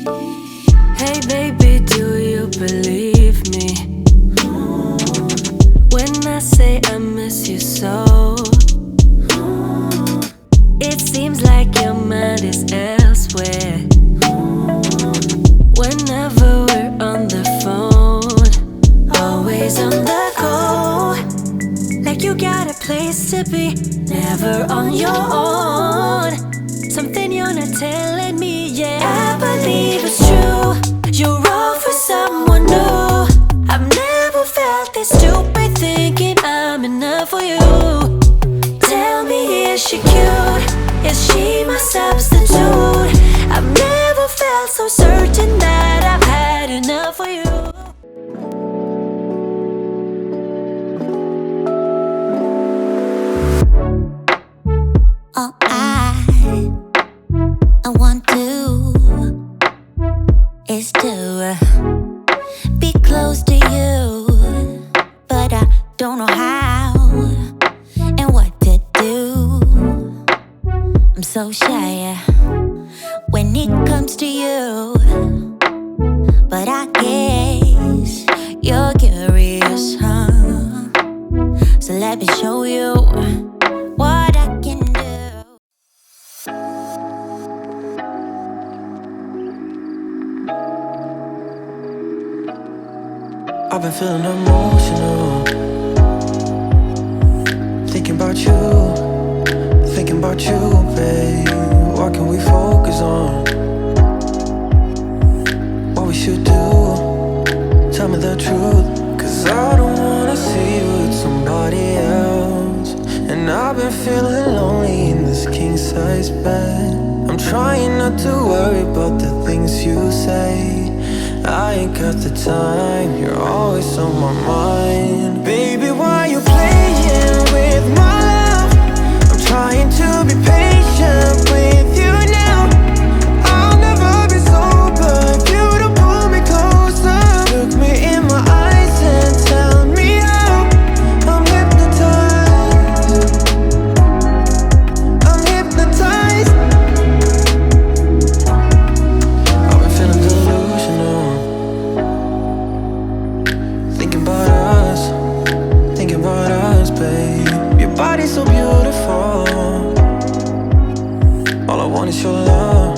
Hey baby, do you believe me when I say I miss you so? It seems like your mind is elsewhere whenever we're on the phone. Always on the go, like you got a place to be, never on your own. Something you're not telling me yet. I believe it's true, you're wrong for someone new. I've never felt this stupid, thinking I'm enough for you. Tell me, is she cute? Is she my substitute? I've never felt so certain that I've had enough for you. All I want to is to be close to you, but I don't know how and what to do. I'm so shy when it comes to you, but I guess you're curious, huh? So let me show you what I can do. I've been feeling emotional, thinking about you, babe. What can we focus on? What we should do? Tell me the truth, 'cause I don't wanna see you with somebody else. And I've been feeling lonely in this king-size bed. I'm trying not to worry about the things you say. I ain't got the time, you're always on my mind. Baby, why you playing with my love? I'm trying to be patient with you now. I'll never be sober if you don't pull me closer. Look me in my eyes and tell me how. I'm hypnotized, I'm hypnotized. I've been feeling delusional, thinking about us, babe. Your body's so beautiful, all I want is your love,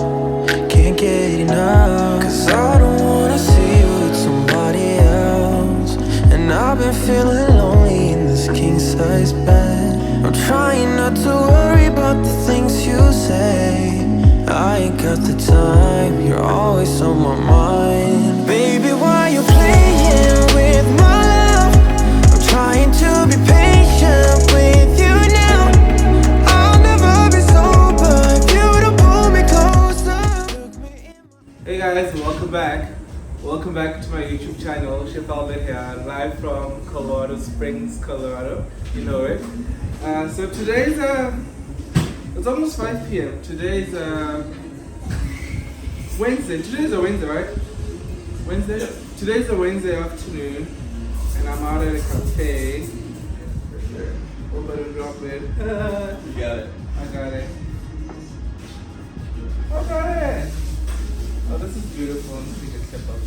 can't get enough. 'Cause I don't wanna see you with somebody else. And I've been feeling lonely in this king-size bed. I'm trying not to worry about the things you say. I ain't got the time, you're always on my mind. Baby, why you playing with my love? I'm trying to be patient with you now. I'll never be sober if you don't pull me closer. Hey guys, welcome back. Welcome back to my YouTube channel, Chef Albert here, live from Colorado Springs, Colorado. You know it. So today's it's almost 5 p.m. Today's Wednesday. Today's a Wednesday, right? Wednesday? Today's a Wednesday afternoon, and I'm out at a cafe. For sure. Hope I don't drop it. You got it. I got it. Okay. Oh, this is beautiful. Let me just step up.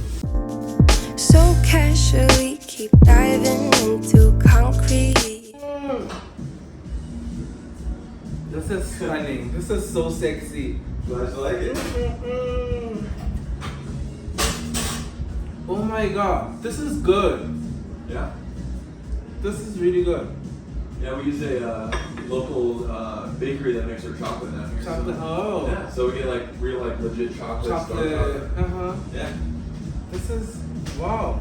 So casually keep diving into concrete. This is stunning. This is so sexy. You guys like it? Oh my god, this is good. Yeah. This is really good. Yeah, we use a local bakery that makes our chocolate down here. Chocolate. So, Oh. yeah, so we get like real legit chocolate. Dark Chocolate. chocolate. Yeah. This is wow.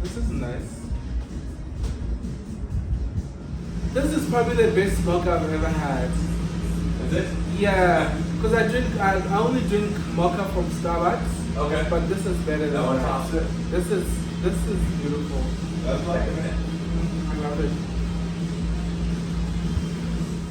This is nice. This is probably the best mocha I've ever had. Is it? Yeah, because I only drink mocha from Starbucks. Okay. But this is better than That one that. tops it. This is beautiful. That's like it, man. I love it.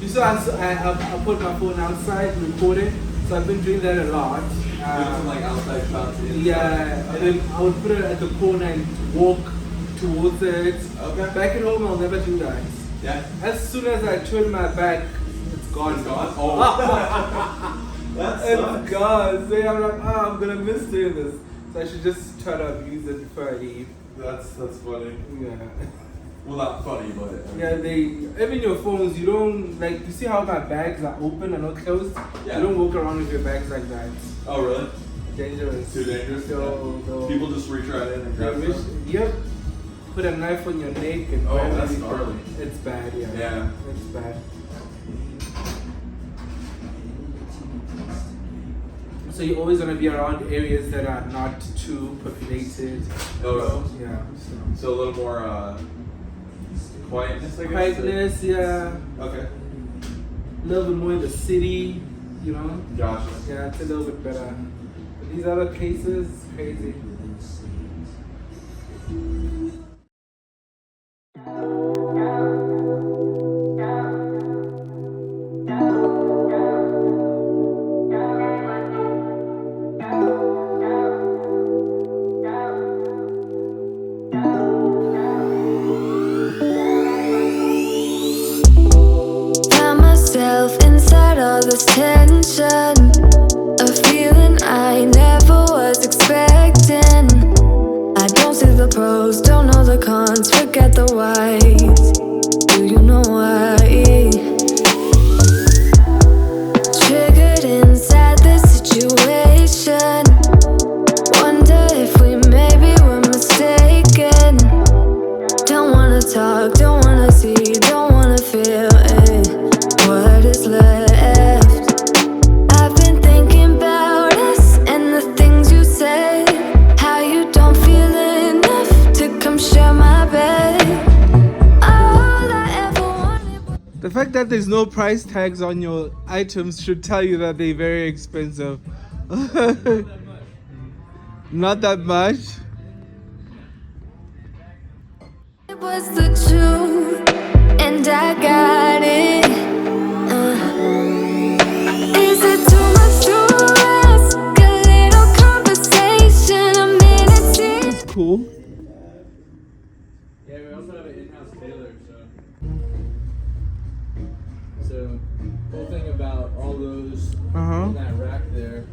You saw I put my phone outside recording, so I've been doing that a lot. Doing some like outside shots. Yeah, and then I would put it at the corner and walk towards it. Okay. Back at home, I'll never do that. Yeah. As soon as I turn my back, it's gone. It's gone? Oh. It's gone. So I'm like, I'm gonna miss doing this. So I should just try to abuse it before I leave. That's funny. Yeah. Well, not funny, but Yeah, even your phones, you don't like. You see how my bags are open and not closed? Yeah. You don't walk around with your bags like that. Oh, really? Dangerous. Too dangerous. So People just reach right in and grab stuff. Yep. Put a knife on your neck and Oh, grab that's it. gnarly. It's bad. Yeah. Yeah. It's bad. So you're always gonna be around areas that are not too populated. Oh, yeah. So a little more quietness, I guess. Quietness, yeah. Okay. A little bit more in the city, you know. Gotcha. Yeah, it's a little bit better. But these other cases, crazy. Found myself inside all this tension, a feeling I never was expecting. I don't see the pros, don't know the cons, forget the whys. Do you know why? Triggered inside this situation. Wonder if we maybe were mistaken. Don't wanna talk, don't wanna see, don't wanna feel what is left. I've been thinking about us and the things you say. How you don't feel enough to come share my bed. All I ever wanted was The fact that there's no price tags on your items should tell you that they're very expensive. Not that much. the truth, and I got it. Is it too much to ask? A little conversation, a minute in. It's cool. Yeah, we also have an in-house tailor, so whole thing about all those in that rack there,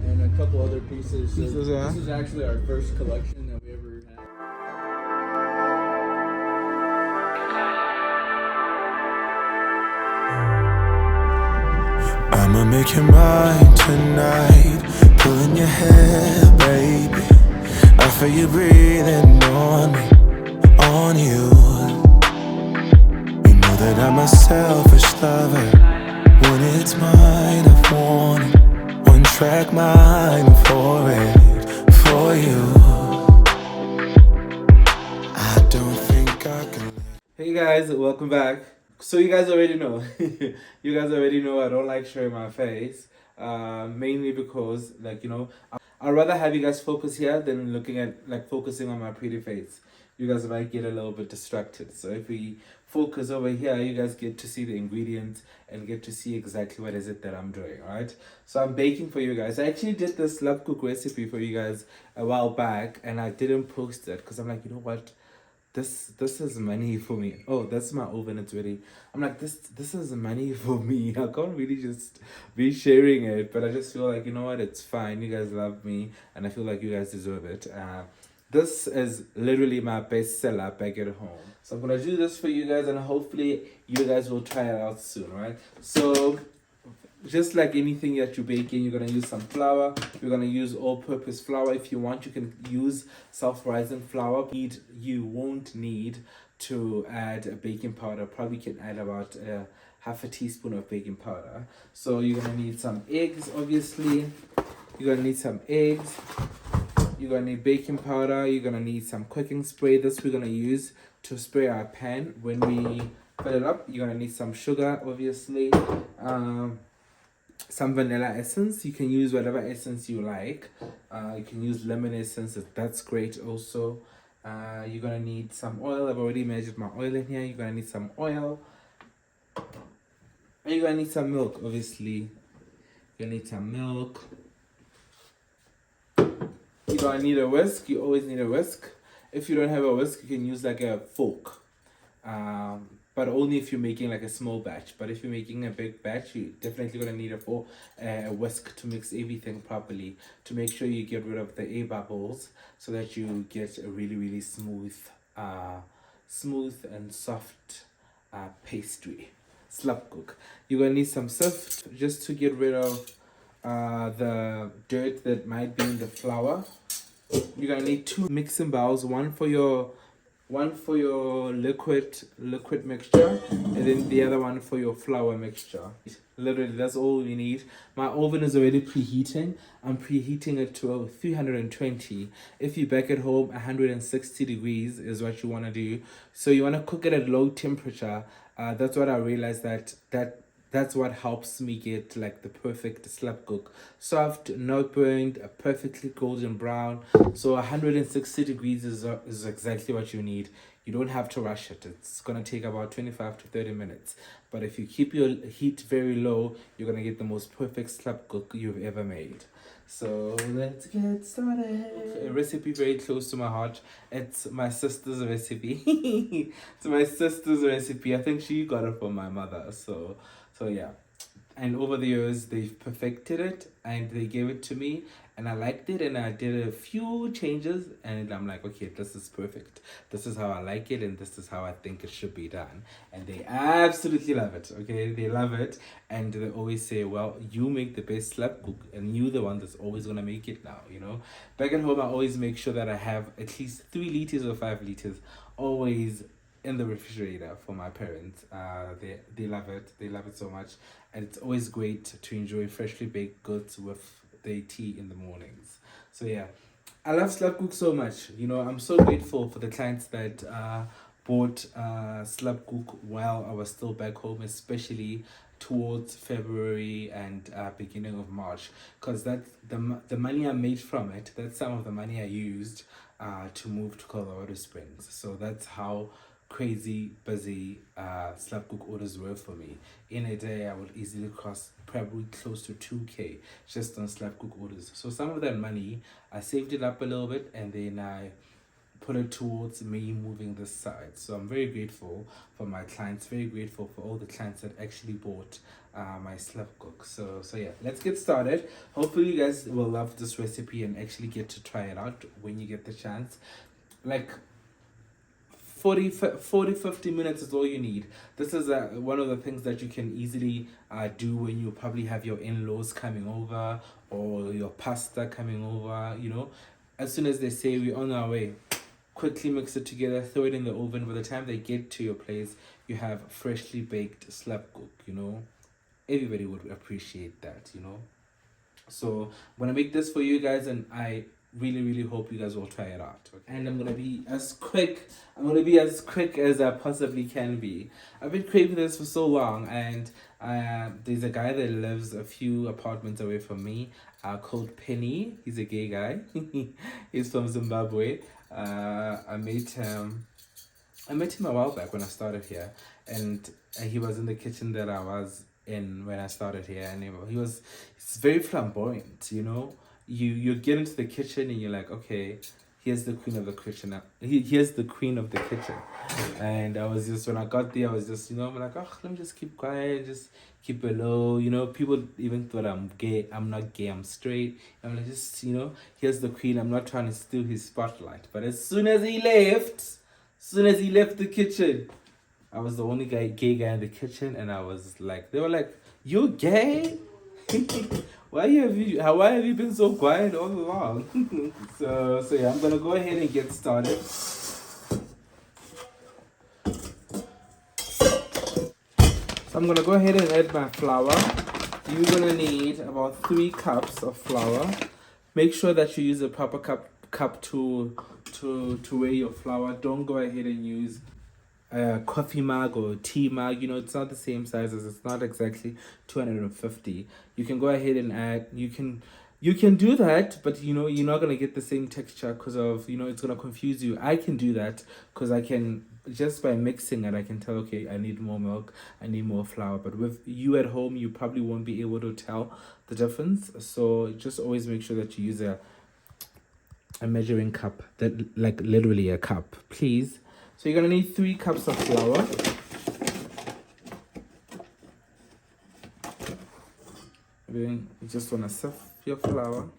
and a couple other pieces. So Pieces, yeah. This is actually our first collection that we ever had. I'ma make you mine tonight, pulling your hair, baby. I feel you breathing on me, on you. You know that I'm a selfish lover. When it's mine, I want it. One track mind for it, for you. I don't think I can. Hey guys, welcome back. So you guys already know, I don't like showing my face, mainly because I'd rather have you guys focus here than looking at focusing on my pretty face. You guys might get a little bit distracted. So if we focus over here, you guys get to see the ingredients and get to see exactly what is it that I'm doing, alright? So I'm baking for you guys. I actually did this Slapkoek recipe for you guys a while back and I didn't post it because I'm like, you know what? This is money for me. Oh, that's my oven, it's ready. I'm like, this is money for me. I can't really just be sharing it, but I just feel like, you know what, it's fine. You guys love me and I feel like you guys deserve it. This is literally my bestseller back at home. So I'm gonna do this for you guys and hopefully you guys will try it out soon, right? So just like anything that you're baking, you're going to use some flour. You're going to use all-purpose flour. If you want, you can use self-rising flour. You won't need to add a baking powder. Probably can add about half a teaspoon of baking powder. So you're going to need some eggs, obviously. You're going to need some eggs. You're going to need baking powder. You're going to need some cooking spray. This we're going to use to spray our pan when we fill it up. You're going to need some sugar, obviously. Some vanilla essence. You can use whatever essence you like. You can use lemon essence, that's great also. You're gonna need some oil. I've already measured my oil in here. You're gonna need some oil. And you're gonna need some milk, obviously. You're gonna need some milk. You're gonna need a whisk. You always need a whisk. If you don't have a whisk, you can use like a fork. but only if you're making like a small batch. But if you're making a big batch, you're definitely gonna need a whisk to mix everything properly, to make sure you get rid of the air bubbles, so that you get a really smooth and soft pastry slapkoek. You're gonna need some sift just to get rid of the dirt that might be in the flour. You're gonna need 2 mixing bowls, one for your liquid mixture, and then the other one for your flour mixture. Literally, that's all we need. My oven is already preheating. I'm preheating it to 320. If you bake at home, 160 degrees is what you want to do. So you want to cook it at low temperature. That's what I realized, that's what helps me get like the perfect slapkoek. Soft, not burned, a perfectly golden brown. So 160 degrees is exactly what you need. You don't have to rush it. It's gonna take about 25 to 30 minutes. But if you keep your heat very low, you're gonna get the most perfect slapkoek you've ever made. So let's get started. A recipe very close to my heart. It's my sister's recipe. It's my sister's recipe. I think she got it from my mother. So yeah. And over the years, they've perfected it and they gave it to me, and I liked it, and I did a few changes, and I'm like, okay, this is perfect. This is how I like it, and this is how I think it should be done. And they absolutely love it, okay? They love it, and they always say, well, you make the best slapkoek, and you're the one that's always going to make it now, you know? Back at home, I always make sure that I have at least 3 liters or 5 liters always in the refrigerator for my parents. They love it. They love it so much, and it's always great to enjoy freshly baked goods with their tea in the mornings. So yeah, I love slapkoek so much. You know, I'm so grateful for the clients that bought slapkoek while I was still back home, especially towards February and beginning of March, because that's the money I made from it. That's some of the money I used to move to Colorado Springs. So that's how crazy busy slapkoek orders were for me. In a day, I would easily cross probably close to 2K just on slapkoek orders. So some of that money, I saved it up a little bit, and then I put it towards me moving this side. So I'm very grateful for my clients, very grateful for all the clients that actually bought my slapkoek. So yeah, let's get started. Hopefully you guys will love this recipe and actually get to try it out when you get the chance. Like 50 minutes is all you need. This is one of the things that you can easily do when you probably have your in-laws coming over or your pastor coming over, you know. As soon as they say we're on our way, quickly mix it together, throw it in the oven. By the time they get to your place, you have freshly baked slapkoek, you know. Everybody would appreciate that, you know. So I'm gonna make this for you guys, and I really hope you guys will try it out. Okay? And I'm gonna be as quick as I possibly can be. I've been craving this for so long, and there's a guy that lives a few apartments away from me called Penny. He's a gay guy. He's from Zimbabwe. I met him a while back when I started here, and he was in the kitchen that I was in when I started here, and he's very flamboyant, you know. You get into the kitchen and you're like, okay, here's the queen of the kitchen. Here's the queen of the kitchen. And when I got there, I was just, you know, I'm like, oh, let me just keep quiet, just keep it low. You know, people even thought I'm gay. I'm not gay, I'm straight. I'm like, just, you know, here's the queen. I'm not trying to steal his spotlight. But as soon as he left the kitchen, I was the only gay guy in the kitchen, and I was like, they were like, you're gay? Why have you been so quiet all along? so yeah, I'm gonna go ahead and get started. So I'm gonna go ahead and add my flour. You're gonna need about 3 cups of flour. Make sure that you use a proper cup to weigh your flour. Don't go ahead and use a coffee mug or tea mug. You know, it's not the same size, as it's not exactly 250. You can go ahead and add, you can do that, but you know, you're not going to get the same texture because of, you know, it's going to confuse you. I can do that because I can, just by mixing it, I can tell, okay, I need more milk, I need more flour. But with you at home, you probably won't be able to tell the difference. So just always make sure that you use a measuring cup, that like literally a cup, please. So you're gonna need 3 cups of flour. You just want to sift your flour.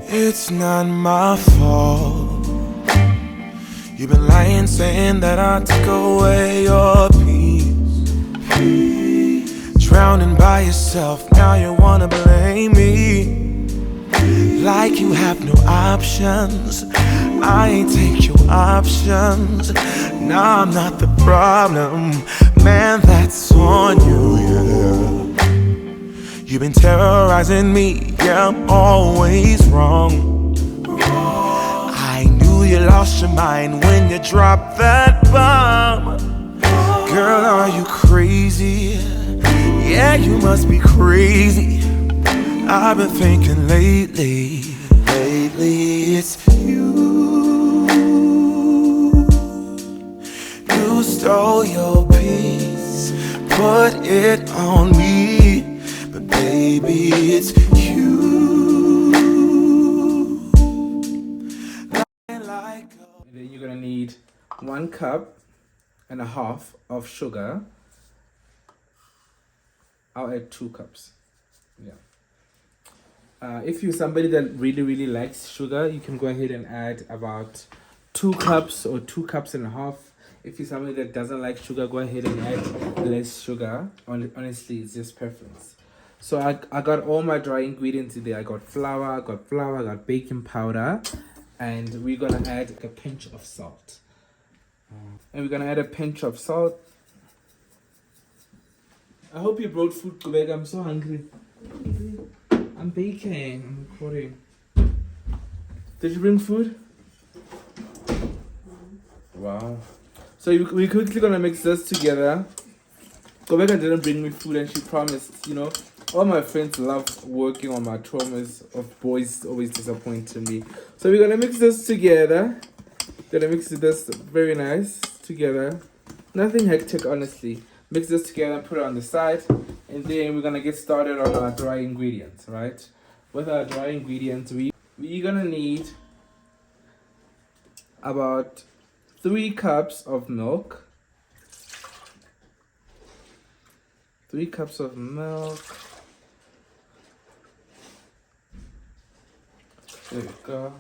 It's not my fault. You've been lying, saying that I took away your peace. Drowning by yourself, now you wanna blame me. Like you have no options. I ain't take your options. Nah, I'm not the problem. Man, that's on you, yeah. You've been terrorizing me, yeah, I'm always wrong. I knew you lost your mind when you dropped that bomb. Girl, are you crazy? Yeah, you must be crazy. I've been thinking lately it's you. You stole your peace, put it on me. But baby, it's you. And then you're gonna need 1.5 cups of sugar. I'll add 2 cups. Yeah. If you're somebody that really likes sugar, you can go ahead and add about 2 cups or 2.5 cups. If you're somebody that doesn't like sugar, go ahead and add less sugar. Honestly, it's just preference. So I got all my dry ingredients today. I got flour, I got baking powder, and we're gonna add a pinch of salt. And we're gonna add a pinch of salt. I hope you brought food, Kubek. I'm so hungry. I'm baking. I'm recording. Did you bring food? Wow. So we're quickly gonna mix this together. Kubeka didn't bring me food and she promised, you know. All my friends love working on my traumas of boys always disappointing me. So we're gonna mix this together. Gonna mix this very nice together. Nothing hectic, honestly. Mix this together and put it on the side. And then we're gonna get started on our dry ingredients, right? With our dry ingredients, we're gonna need about 3 cups of milk. 3 cups of milk. There we go.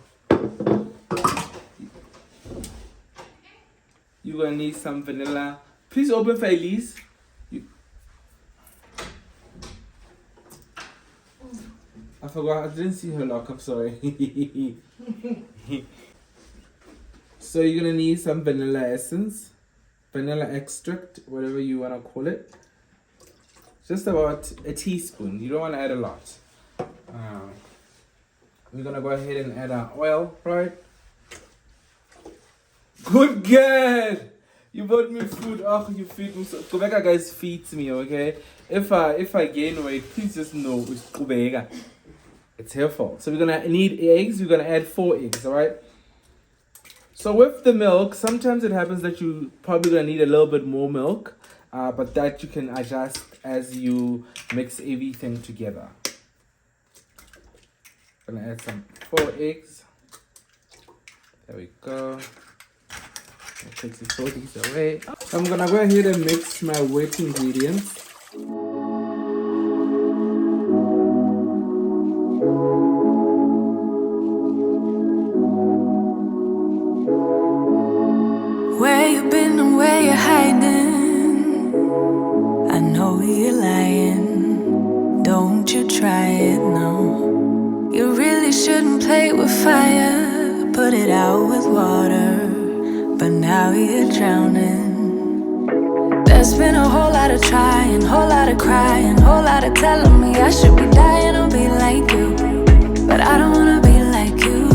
You're gonna need some vanilla. Please open for Elise. I forgot, I didn't see her lock up, sorry. So you're gonna need some vanilla essence, vanilla extract, whatever you wanna call it. Just about a teaspoon. You don't wanna add a lot. We're gonna go ahead and add our oil, right? Good girl! You bought me food. Oh, you feed me so. Kubeka guys feeds me, okay? If I gain weight, please just know it's Kubeka. It's her fault. So we're gonna need eggs. We're gonna add 4 eggs, alright? So with the milk, sometimes it happens that you probably gonna need a little bit more milk, but that you can adjust as you mix everything together. Gonna add some 4 eggs. There we go. I'll take the 4 eggs away. I'm gonna go ahead and mix my wet ingredients. Where you been and where you hiding? I know you're lying. Don't you try it, no. You really shouldn't play with fire. Put it out with water. But now you're drowning. There's been a whole lot of trying, whole lot of crying, whole lot of telling me I should be dying or be like you. But I don't wanna be like you.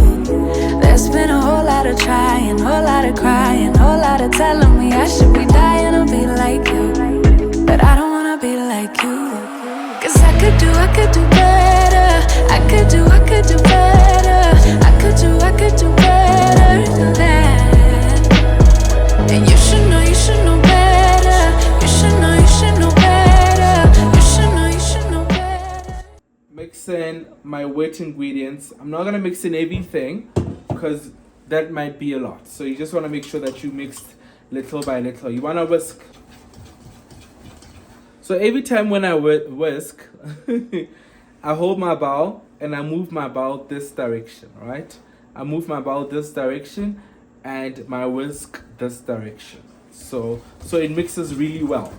There's been a whole lot of trying, whole lot of crying, whole lot of telling me I should be dying or be like you. But I don't wanna be like you. Cause I could do better. I could do better. I could do better than that. And you should know better. You should know better. You should know better. Mix wet ingredients. I'm not gonna mix in everything because that might be a lot. So you just want to make sure that you mix little by little. You want to whisk. So every time when I whisk, I hold my bowl and I move my bowl this direction, right? I move my bowl this direction and my whisk this direction. So it mixes really well.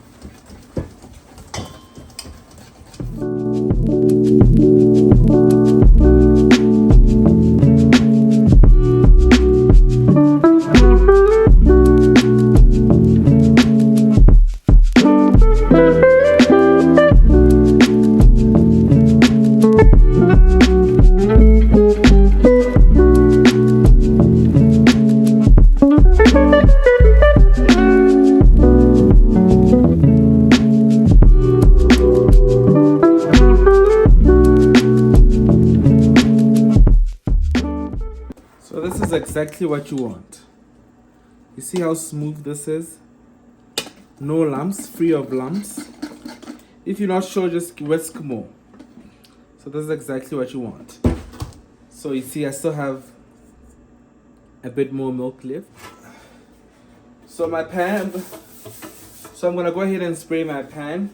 So this is exactly what you want. You see how smooth this is? No lumps, free of lumps. If you're not sure, just whisk more. So this is exactly what you want. So you see I still have a bit more milk left. So my pan, so I'm gonna go ahead and spray my pan.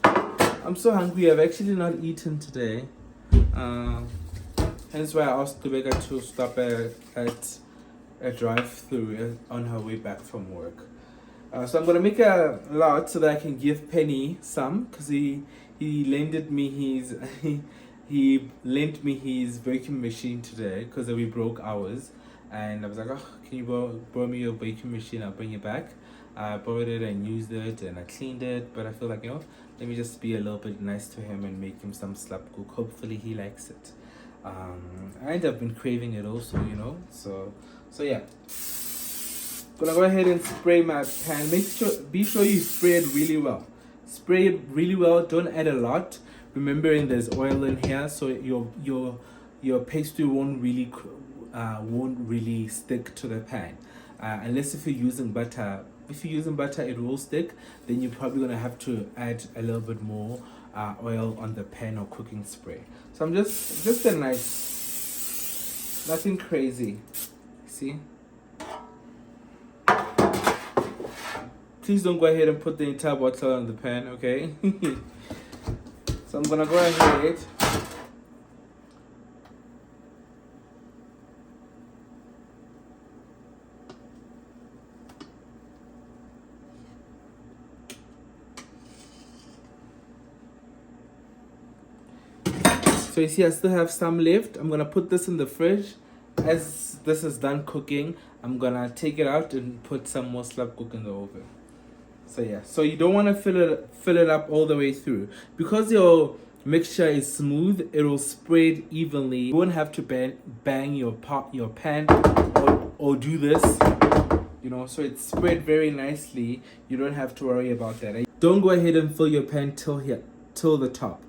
I'm so hungry, I've actually not eaten today. Hence why I asked Rebecca to stop at a drive-through on her way back from work. So I'm gonna make a lot so that I can give Penny some, because he lended me his he lent me his vacuum machine today because we broke ours, and I was like, oh, can you borrow me your vacuum machine? I'll bring it back. I borrowed it and used it and I cleaned it, but I feel like, let me just be a little bit nice to him and make him some slapkoek. Hopefully he likes it. And I've been craving it also, so yeah. Gonna go ahead and spray my pan. Be sure you spray it really well. Spray it really well. Don't add a lot. Remembering there's oil in here, so your pastry won't really stick to the pan, unless if you're using butter. If you're using butter, it will stick. Then you're probably gonna have to add a little bit more oil on the pan or cooking spray. So I'm just a nice, nothing crazy. See? Please don't go ahead and put the entire bottle on the pan, okay? So I'm gonna go ahead. So you see I still have some left. I'm gonna put this in the fridge. As this is done cooking, I'm gonna take it out and put some more slapkoek in the oven. So yeah, so you don't want to fill it up all the way through, because your mixture is smooth. It will spread evenly. You won't have to bang your pan or do this, so it's spread very nicely. You don't have to worry about that. Don't go ahead and fill your pan till the top.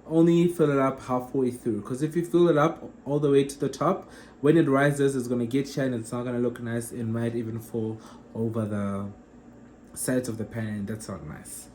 Only fill it up halfway through, because if you fill it up all the way to the top, when it rises, it's gonna get shiny. It's not gonna look nice. It might even fall over the sides of the pan, and that's not nice,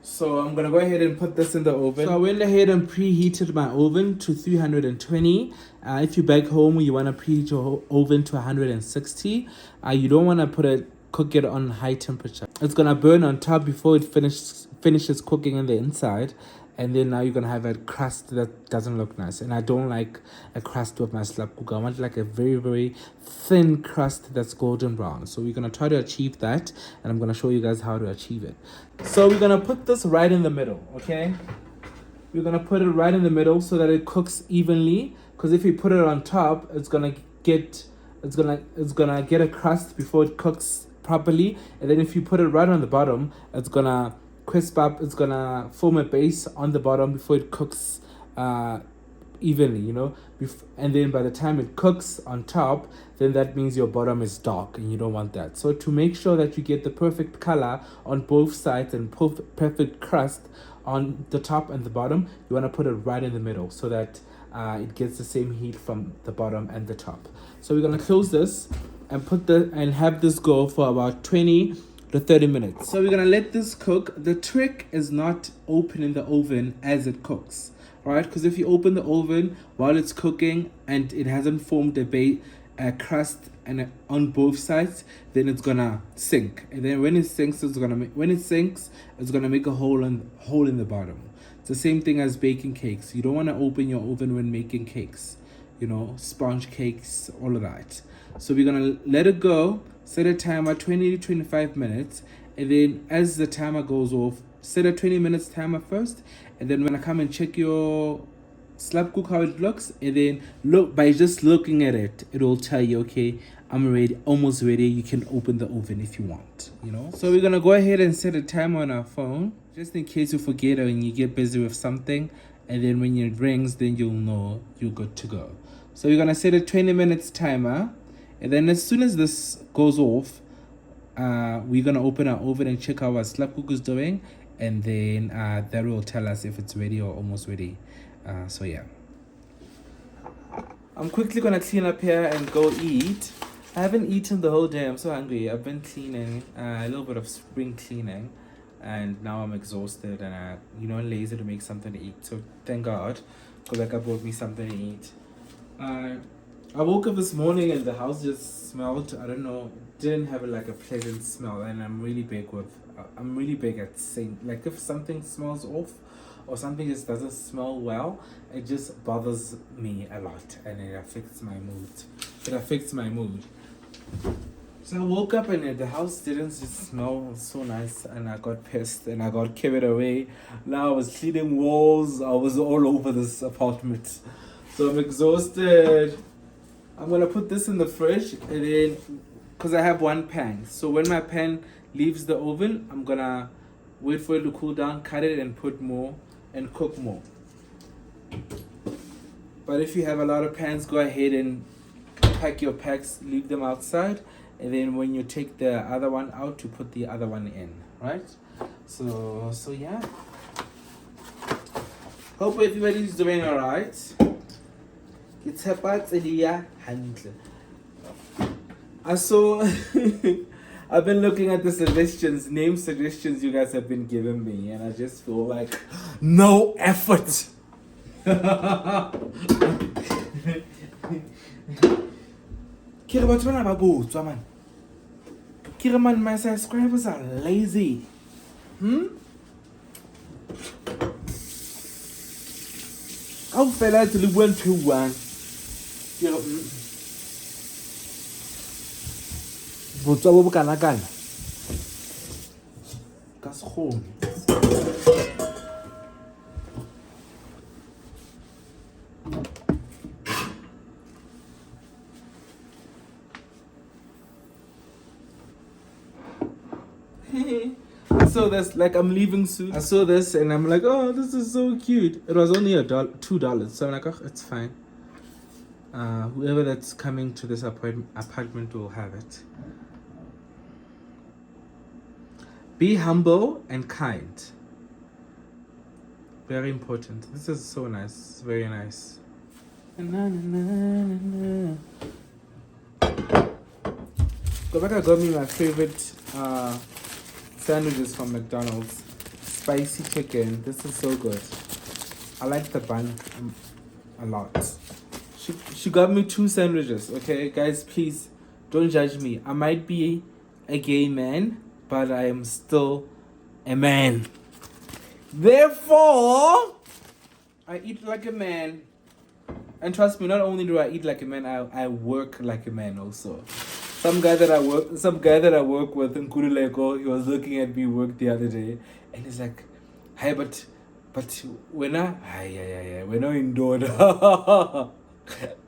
So I'm gonna go ahead and put this in the oven. So I went ahead and preheated my oven to 320. If you're back home, you want to preheat your oven to 160. You don't want to cook it on high temperature. It's gonna burn on top before it finishes cooking on the inside, and then now you're gonna have a crust that doesn't look nice. And I don't like a crust with my slapkoek. I want like a very, very thin crust that's golden brown. So we're gonna try to achieve that, and I'm gonna show you guys how to achieve it. So we're gonna put this right in the middle, okay? We're gonna put it right in the middle so that it cooks evenly, because if you put it on top, it's gonna get a crust before it cooks properly. And then if you put it right on the bottom, it's gonna crisp up. It's gonna form a base on the bottom before it cooks evenly, and then by the time it cooks on top, then that means your bottom is dark, and you don't want that. So to make sure that you get the perfect color on both sides and perfect crust on the top and the bottom, you want to put it right in the middle so that it gets the same heat from the bottom and the top. So we're gonna close this and have this go for about 20 to 30 minutes. So we're gonna let this cook. The trick is not opening the oven as it cooks. right? Because if you open the oven while it's cooking and it hasn't formed a crust and on both sides, then it's gonna sink. And then when it sinks, it's gonna make a hole in the bottom. It's the same thing as baking cakes. You don't want to open your oven when making cakes, sponge cakes, all of that. So we're gonna let it go, set a timer 20 to 25 minutes, and then as the timer goes off, set a 20 minutes timer first, and then when I come and check your slapkoek how it looks, and then look, by just looking at it, it will tell you, okay, I'm ready, almost ready. You can open the oven if you want, So we're gonna go ahead and set a timer on our phone, just in case you forget or you get busy with something, and then when it rings, then you'll know you're good to go. So we're gonna set a 20 minutes timer, and then as soon as this goes off, we're gonna open our oven and check how our slapkoek is doing, and then that will tell us if it's ready or almost ready. So yeah, I'm quickly gonna clean up here and go eat. I haven't eaten the whole day. I'm so hungry. I've been cleaning, a little bit of spring cleaning, and now I'm exhausted and lazy to make something to eat. So thank God, Koleka brought me something to eat. I woke up this morning and the house just smelled, I don't know, didn't have a pleasant smell, and I'm really big at saying, if something smells off or something just doesn't smell well, it just bothers me a lot and it affects my mood. So I woke up and the house didn't just smell so nice, and I got pissed and I got carried away. Now I was cleaning walls, I was all over this apartment. So I'm exhausted. I'm gonna put this in the fridge, and then, because I have one pan, so when my pan leaves the oven, I'm gonna wait for it to cool down, cut it and put more and cook more. But if you have a lot of pans, go ahead and pack your packs, leave them outside, and then when you take the other one out, you put the other one in, right? So yeah, hope everybody's doing all right. It's about I saw I've been looking at the name suggestions you guys have been giving me, and I just feel like no effort. Kira batho bana ba botswa man. Kira man, my subscribers are lazy. How fella to live 1 to 1. Botswa bo bokana kana ka sekgono. I saw this, I'm leaving soon. I saw this and I'm like, oh, this is so cute. It was only $2, so I'm like, oh, it's fine. Whoever that's coming to this apartment will have it. Be humble and kind. Very important. This is so nice. Very nice. Rebecca got me my favorite sandwiches from McDonald's. Spicy chicken. This is so good. I like the bun a lot. She got me 2 sandwiches. Okay, guys, please don't judge me. I might be a gay man, but I am still a man. Therefore, I eat like a man. And trust me, not only do I eat like a man, I work like a man also. Some guy that I work with in Kuruleko, he was looking at me work the other day, and he's like, "Hey, but when I indoor."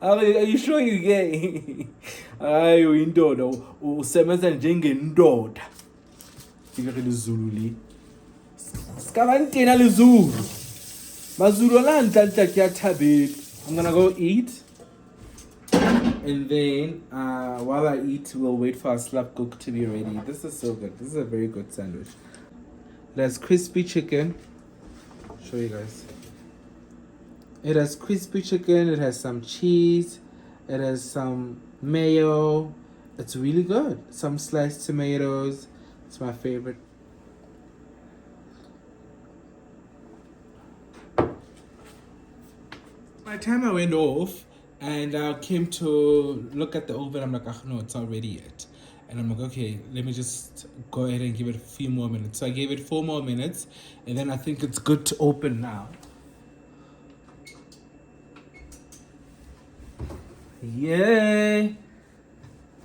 Are you sure you're gay? Ayo indoda usebenza njengendoda. Fika lizulu Skavantena lizulu. Mazulu la ntanta kyathabela. I'm gonna go eat. And then while I eat, we'll wait for our slapkoek to be ready. This is so good. This is a very good sandwich. It has crispy chicken. Show you guys. It has crispy chicken, it has some cheese, it has some mayo. It's really good. Some sliced tomatoes. It's my favorite. My timer went off and I came to look at the oven. I'm like, oh no, it's not ready yet. And I'm like, okay, let me just go ahead and give it a few more minutes. So I gave it 4 more minutes and then I think it's good to open now. Yay!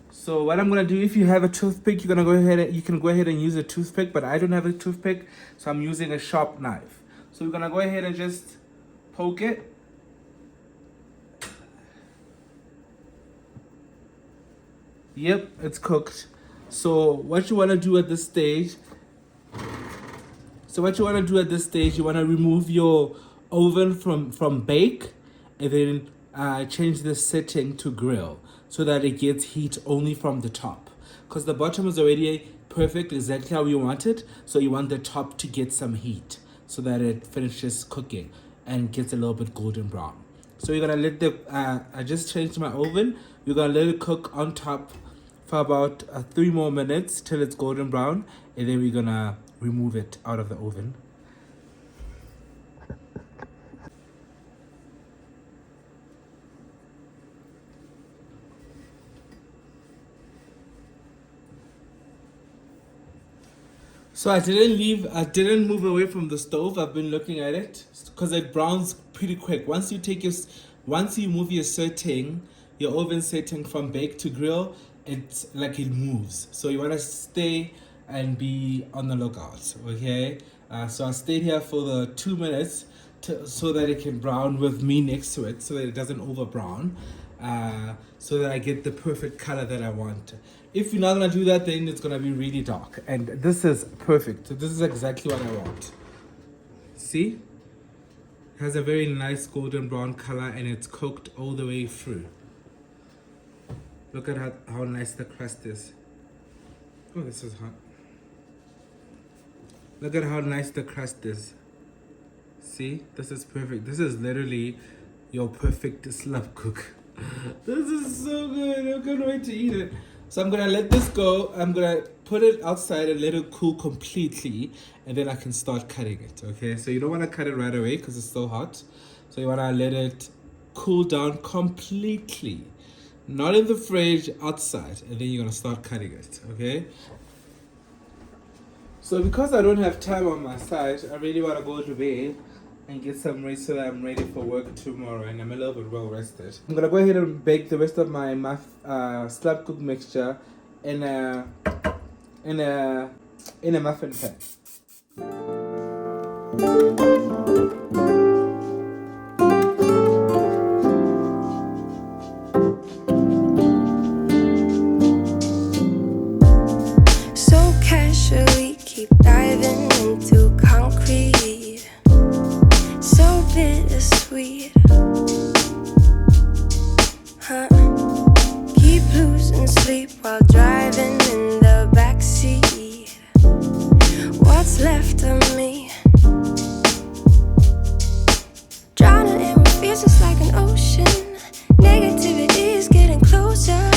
So what I'm gonna do, if you have a toothpick, you can go ahead and use a toothpick, but I don't have a toothpick, so I'm using a sharp knife. So we're gonna go ahead and just poke it. Yep, it's cooked. So what you wanna do at this stage, you wanna remove your oven from bake, and then change the setting to grill so that it gets heat only from the top, because the bottom is already perfect, exactly how you want it. So you want the top to get some heat so that it finishes cooking and gets a little bit golden brown. So you're gonna let I just changed my oven. We're gonna let it cook on top for about 3 more minutes till it's golden brown, and then we're gonna remove it out of the oven. So I didn't move away from the stove. I've been looking at it because it browns pretty quick. Once you move your oven setting from bake to grill, it's like it moves. So you want to stay and be on the lookout, okay? So I stayed here for the 2 minutes so that it can brown with me next to it, so that it doesn't over brown, so that I get the perfect color that I want. If you're not gonna do that, then it's gonna be really dark, and this is perfect. So this is exactly what I want. See? It has a very nice golden brown color, and it's cooked all the way through. Look at how nice the crust is. Oh, this is hot. Look at how nice the crust is. See? This is perfect. This is literally your perfect slapkoek. This is so good. I can't wait to eat it. So I'm gonna let this go. I'm gonna put it outside and let it cool completely, and then I can start cutting it, okay? So you don't wanna cut it right away because it's still hot. So you wanna let it cool down completely. Not in the fridge, outside, and then you're gonna start cutting it, okay? So because I don't have time on my side, I really wanna go to bed and get some rest so that I'm ready for work tomorrow, and I'm a little bit well rested. I'm gonna go ahead and bake the rest of my slapkoek mixture in a muffin pan. So casually keep diving into concrete. So bittersweet, huh? Keep losing sleep while driving in the backseat. What's left of me? Drowning in what feels just like an ocean. Negativity is getting closer.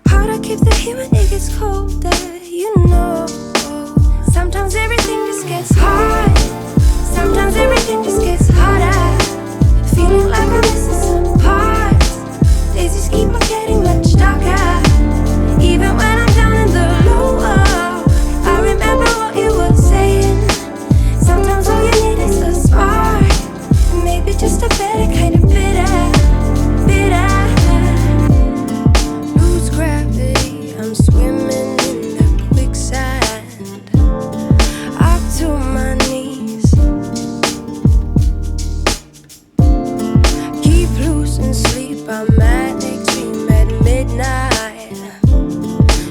Hard to keep the heat when it gets colder, you know. Sometimes everything just gets hard. Sometimes everything just gets harder. Feeling like I'm missing some parts. Days just keep on getting much darker. Even when I'm down in the low, I remember what you were saying. Sometimes all you need is a spark, and maybe just a better kind of bitter. Lose gravity, I'm swimming in the quicksand. Up to my knees. Keep losing sleep, I'm manic, dream at midnight.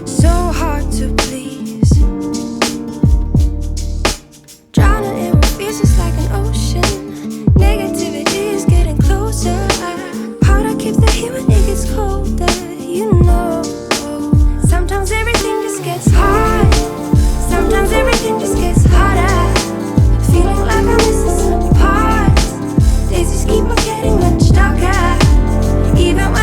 So hard to please. Drowning in what feels just like an ocean. Negativity is getting closer. Hard to keep the heat when it gets colder, you know. Sometimes everything just gets hard. Sometimes everything just gets harder. Feeling like I'm missing some parts. Days just keep on getting much darker. Even when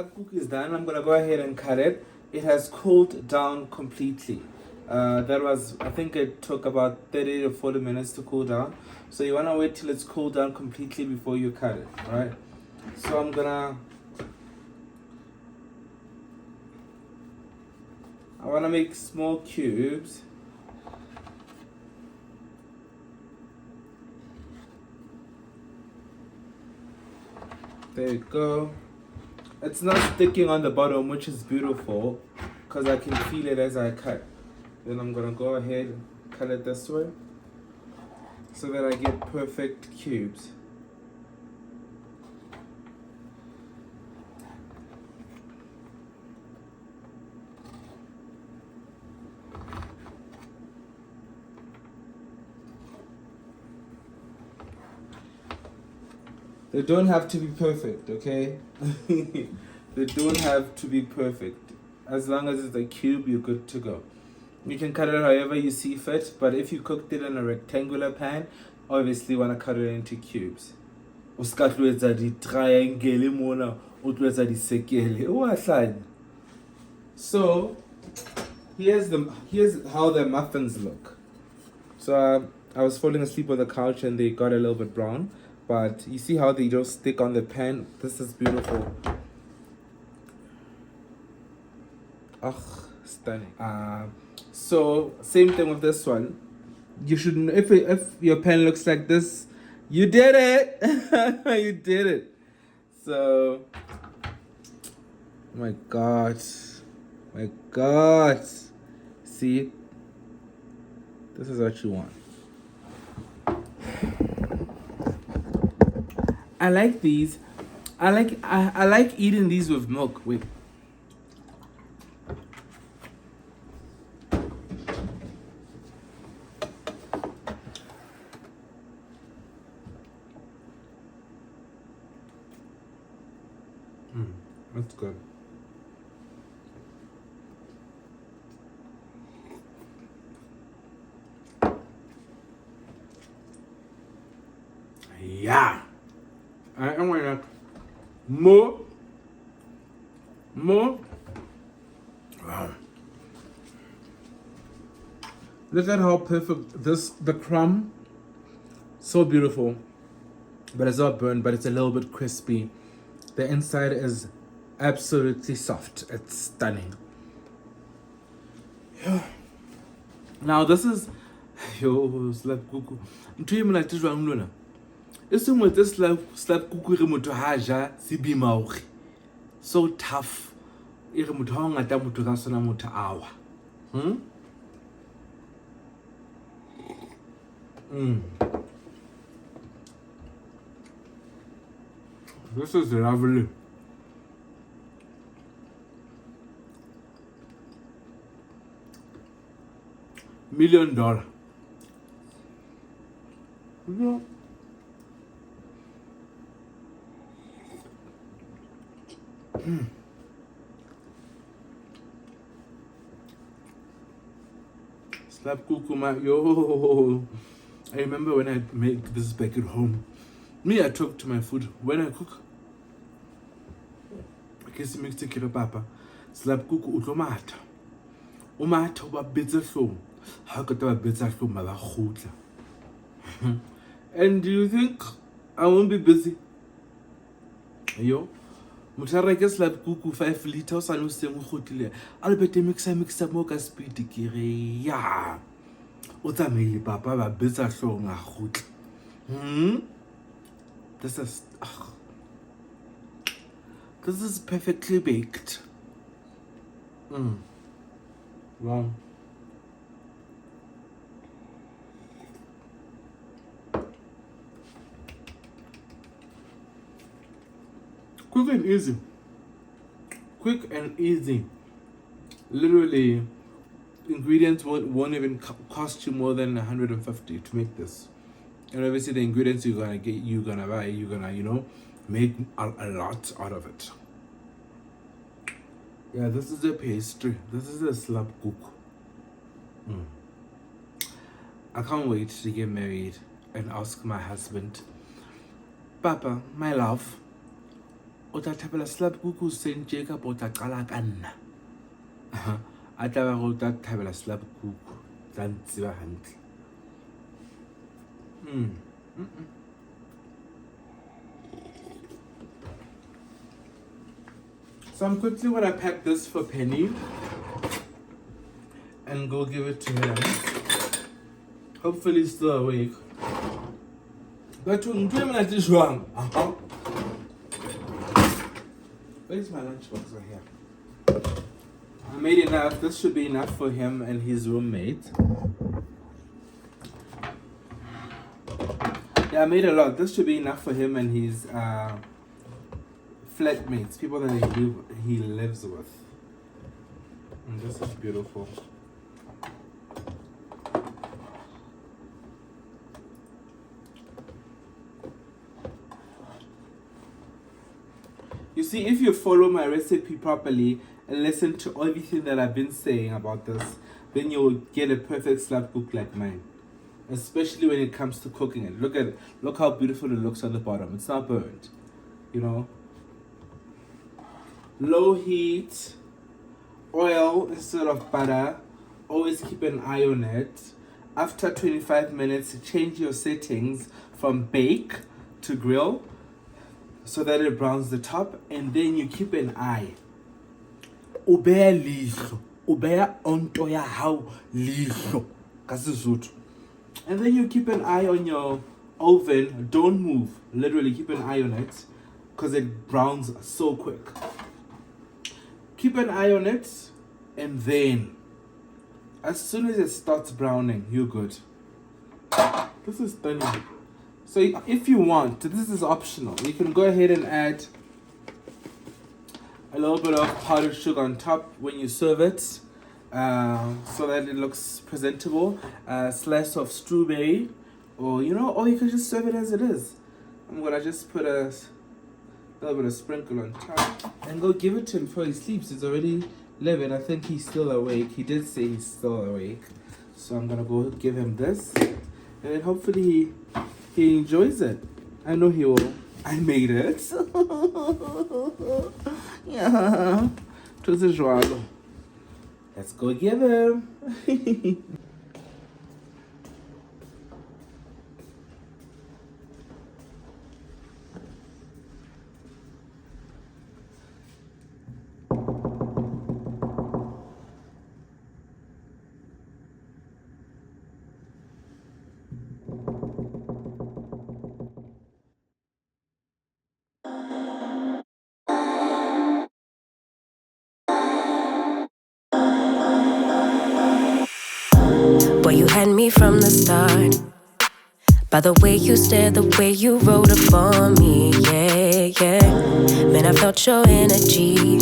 slapkoek is done. I'm gonna go ahead and cut it. It has cooled down completely. That was, I think it took about 30 to 40 minutes to cool down. So you wanna wait till it's cooled down completely before you cut it, right? So I wanna make small cubes. There you go. It's not sticking on the bottom, which is beautiful because I can feel it as I cut. Then I'm gonna go ahead and cut it this way so that I get perfect cubes. They don't have to be perfect, okay? They don't have to be perfect. As long as it's a cube, you're good to go. You can cut it however you see fit, but if you cooked it in a rectangular pan, obviously you want to cut it into cubes. So here's how the muffins look. So I was falling asleep on the couch and they got a little bit brown. But you see how they don't stick on the pan? This is beautiful. Stunning. So same thing with this one. You should, if your pan looks like this, you did it. You did it. So, my God, see, this is what you want. I like these. I like eating these with milk. Wait. That's good. Yeah. I am gonna more. Wow. Look at how perfect the crumb. So beautiful, but it's not burnt, but it's a little bit crispy. The inside is absolutely soft. It's stunning. Yeah. Now this is slapkoek. Isn't with this slapkoek re motho ha ja se bima so tough. E re motho ha ngata motho ka sona motho awa. This is lovely. $1 million. Yeah. Slapkoek, yo. I remember when I made this back at home. Me, I talk to my food when I cook. Okay, so mix it papa. Slapkoek utomata. Umata uba bitsa flow. How could I bitsa flow maba khutla? And do you think I won't be busy? Yo. Motshare ke slapkoek 5 liters o sa no seng go khotile. A le bete mixa mo ka speed ke re ya. O tsamaile papa ba bitsa flow nga khutla. This is perfectly baked. Wow. Quick and easy. Quick and easy. Literally, ingredients won't even cost you more than 150 to make this. And obviously the ingredients you're gonna get, you're gonna buy, you're gonna, make a lot out of it. Yeah, this is a pastry. This is a slapkoek. I can't wait to get married and ask my husband, Papa, my love, o tla thapela slapkoek hoseng tje kapa o tla qala ka nna a tla ba go tla thabela slapkoek tla ntseba hantle. So I'm quickly gonna pack this for Penny and go give it to him. Hopefully he's still awake. But where's my lunchbox right here? I made enough. This should be enough for him and his roommate. Yeah, I made a lot. This should be enough for him and his flatmates, people that he lives with. And this is beautiful. You see, if you follow my recipe properly and listen to everything that I've been saying about this, then you'll get a perfect slapkoek like mine. Especially when it comes to cooking it. Look at it. Look how beautiful it looks on the bottom. It's not burnt. You know? Low heat, oil instead of butter. Always keep an eye on it. After 25 minutes, change your settings from bake to grill so that it browns the top, and then you keep an eye. Ubeya lihlo. Ubeya onto ya hao lihlo. Kasizuthu. And then you keep an eye on your oven. Don't move. Literally keep an eye on it because it browns so quick. Keep an eye on it, and then as soon as it starts browning, you're good. This is stunning. So if you want, this is optional. You can go ahead and add a little bit of powdered sugar on top when you serve it, so that it looks presentable. A slice of strawberry, or or you can just serve it as it is. I'm gonna just put a little bit of sprinkle on top and go give it to him before he sleeps. It's already 11. I think he's still awake. He did say he's still awake, so I'm gonna go give him this, and then hopefully he enjoys it. I know he will. I made it. Yeah. Tudo joalo. Let's go give him. Boy, you had me from the start. By the way you stared, the way you wrote upon me, yeah. Man, I felt your energy.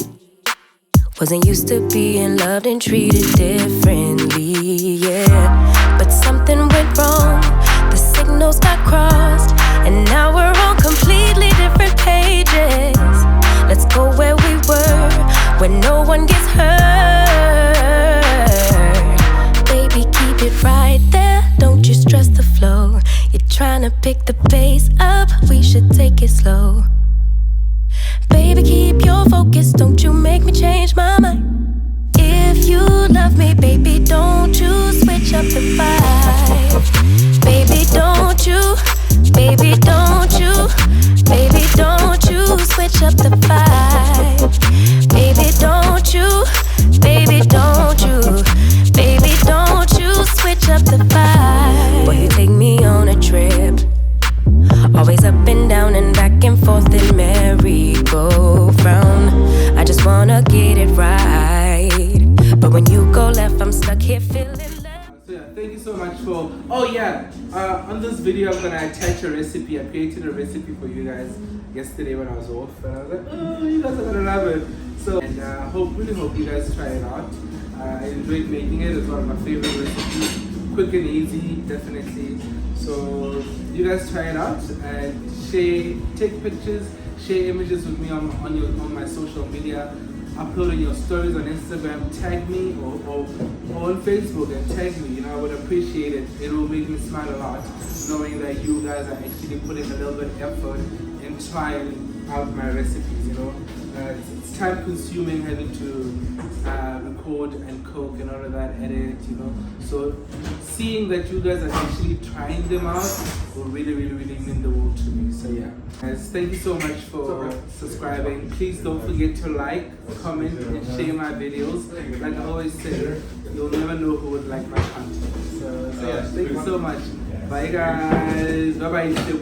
Wasn't used to being loved and treated differently, yeah. But something went wrong, the signals got crossed, and now we're on completely different pages. Let's go where we were, where no one gets hurt. Baby, keep it right there, don't you stress the flow. You're trying to pick the pace up, we should take it slow. Baby, keep your focus, don't you make me change my mind. If you love me, baby, don't you switch up the vibe. Baby, don't you, baby, don't you, baby, don't you switch up the vibe. Baby, don't you, baby, don't you, baby, don't you switch up the vibe. Boy, you take me on a trip, always up and down and back and forth in merry-go-round. I just wanna get it right, but when you go left, I'm stuck here feeling left. So yeah, thank you so much for. Oh yeah, on this video I'm gonna attach a recipe. I created a recipe for you guys yesterday when I was off, and I was like, oh, you guys are gonna love it. So and really hope you guys try it out. I enjoyed making it. It's one of my favorite recipes. Quick and easy, definitely. So you guys try it out and share, take pictures, share images with me on my social media. Upload on your stories on Instagram, tag me or on Facebook and tag me. I would appreciate it. It will make me smile a lot knowing that you guys are actually putting a little bit of effort in trying out my recipes. know. It's time consuming having to record and cook and all of that, edit, you know. So seeing that you guys are actually trying them out will really mean the world to me. So yeah, guys, thank you so much for subscribing. Please don't forget to like, comment, and share my videos. Like I always say, you'll never know who would like my content. So yeah, thank you so much. Bye guys. Bye bye.